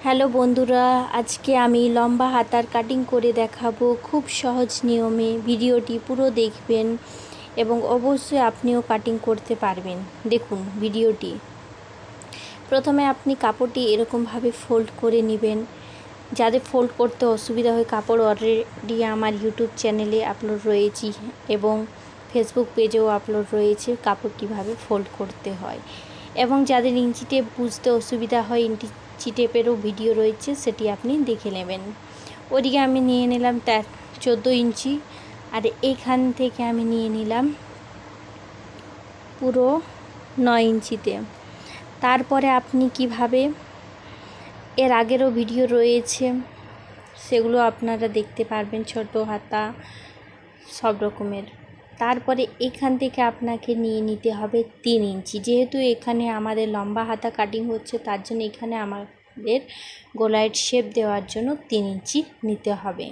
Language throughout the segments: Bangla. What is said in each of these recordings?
হ্যালো বন্ধুরা, আজকে আমি লম্বা হাতার কাটিং করে দেখাবো খুব সহজ নিয়মে। ভিডিওটি পুরো দেখবেন এবং অবশ্যই আপনিও কাটিং করতে পারবেন। দেখুন ভিডিওটি। প্রথমে আপনি কাপড়টি এরকমভাবে ফোল্ড করে নেবেন। যাদের ফোল্ড করতে অসুবিধা হয়, কাপড় অলরেডি আমার ইউটিউব চ্যানেলে আপলোড রয়েছে এবং ফেসবুক পেজেও আপলোড রয়েছে কাপড় কীভাবে ফোল্ড করতে হয়। এবং যাদের ইঞ্চি টেপ বুঝতে অসুবিধা হয়, ইঞ্চি টেপেরও ভিডিও রয়েছে, সেটি আপনি দেখে নেবেন। ওদিকে আমি নিয়ে নিলাম 14 ইঞ্চি, আর এইখান থেকে আমি নিয়ে নিলাম পুরো 9 ইঞ্চিতে। তারপরে আপনি কিভাবে, এর আগেরও ভিডিও রয়েছে, সেগুলো আপনারা দেখতে পারবেন, ছোট হাতা সব রকমের। তারপরে এখান থেকে আপনাকে নিয়ে নিতে হবে 3 ইঞ্চি। যেহেতু এখানে আমাদের লম্বা হাতা কাটিং হচ্ছে, তার জন্য এখানে আমাদের গোলাইট শেপ দেওয়ার জন্য 3 ইঞ্চি নিতে হবে।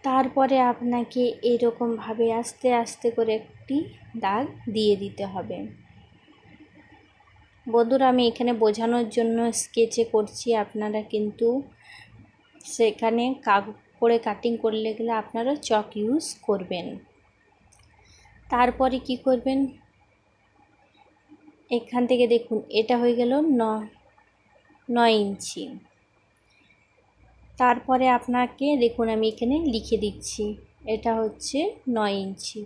তারপরে আপনাকে এরকমভাবে আস্তে আস্তে করে একটি দাগ দিয়ে দিতে হবে। বন্ধুরা, আমি এখানে বোঝানোর জন্য স্কেচে করছি, আপনারা কিন্তু সেখানে কাপড়ে কাটিং করলে গেলে আপনারা চক ইউজ করবেন। তারপরে কি করবেন, এখান থেকে দেখুন এটা হয়ে গেল 9 ইঞ্চি। তারপরে আপনাকে দেখুন আমি এখানে লিখে দিচ্ছি, এটা হচ্ছে 9 ইঞ্চি।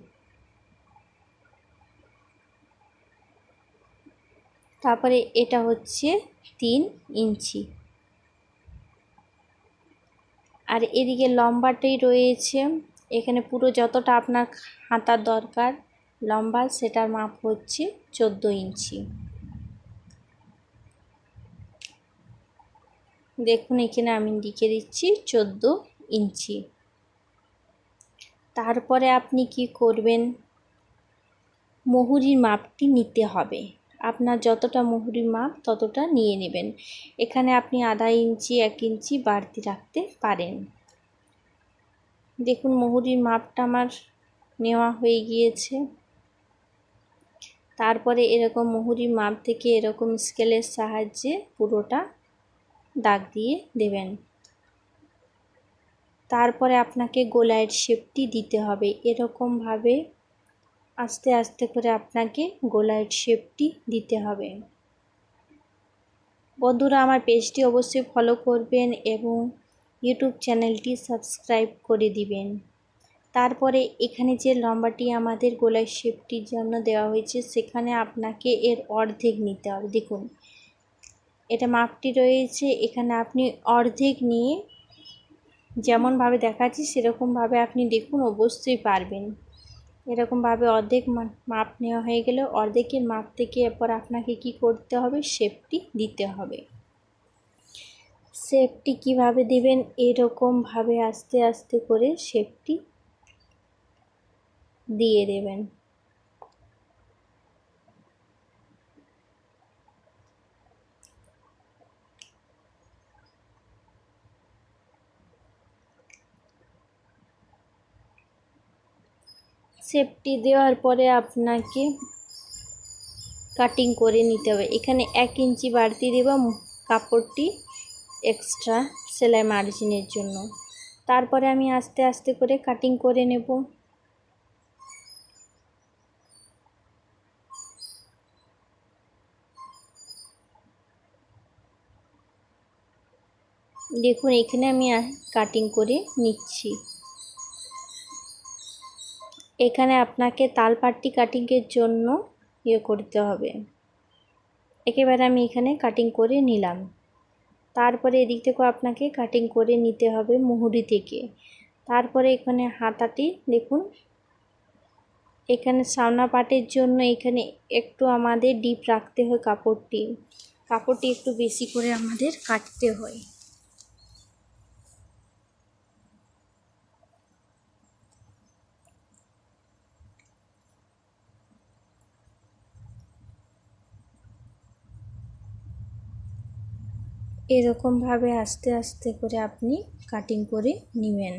তারপরে এটা হচ্ছে 3 ইঞ্চি। আর এদিকে লম্বাটাই রয়েছে, এখানে পুরো যতটা আপনার হাতার দরকার লম্বা, সেটার মাপ হচ্ছে 14 ইঞ্চি। দেখুন এখানে আমি লিখে দিচ্ছি 14 ইঞ্চি। তারপরে আপনি কি করবেন, মুহুরির মাপটি নিতে হবে। আপনার যতটা মুহুরির মাপ ততটা নিয়ে নেবেন। এখানে আপনি আধা ইঞ্চি 1 ইঞ্চি বাড়তি রাখতে পারেন। দেখুন মুহুরির মাপটা আমার নেওয়া হয়ে গিয়েছে। তারপরে এরকম মুহুরির মাপ থেকে এরকম স্কেলের সাহায্যে পুরোটা দাগ দিয়ে দেবেন। তারপরে আপনাকে গোলাইয়ের শেপটি দিতে হবে। এরকমভাবে আস্তে আস্তে করে আপনাকে গোলাইয়ের শেপটি দিতে হবে। বন্ধুরা, আমার পেজটি অবশ্যই ফলো করবেন এবং ইউটিউব চ্যানেলটি সাবস্ক্রাইব করে দিবেন। তারপরে এখানে যে লম্বাটি আমাদের গোলাইয়ের শেপটির জন্য দেওয়া হয়েছে, সেখানে আপনাকে এর অর্ধেক নিতে হবে। দেখুন এটা মাপটি রয়েছে, এখানে আপনি অর্ধেক নিয়ে যেমনভাবে দেখাচ্ছি সেরকমভাবে আপনি দেখুন, অবশ্যই পারবেন। এরকমভাবে অর্ধেক মাপ নেওয়া হয়ে গেলে অর্ধেকের মাপ থেকে এরপর আপনাকে কি করতে হবে, শেপটি দিতে হবে। শেপটি কিভাবে দিবেন, এরকমভাবে আস্তে আস্তে করে শেপটি দিয়ে দেবেন। শেপটি দেওয়ার পরে আপনাকে কাটিং করে নিতে হবে। এখানে 1 ইঞ্চি বাড়তি দেব কাপড়টি এক্সট্রা সেলাই মার্জিনের জন্য। তারপরে আমি আস্তে আস্তে করে কাটিং করে নেব। দেখুন এখানে আমি কাটিং করে নিচ্ছি। এখানে আপনাকে তালপাট্টি কাটিংয়ের জন্য করতে হবে। একেবারে আমি এখানে কাটিং করে নিলাম। তারপরে এদিক থেকেও আপনাকে কাটিং করে নিতে হবে মুহুরি থেকে। তারপরে এখানে হাতাটি দেখুন, এখানে সামনা পাটের জন্য এখানে একটু আমাদের ডিপ রাখতে হয় কাপড়টি একটু বেশি করে আমাদের কাটতে হয়। এরকমভাবে আস্তে আস্তে করে আপনি কাটিং করে নেবেন।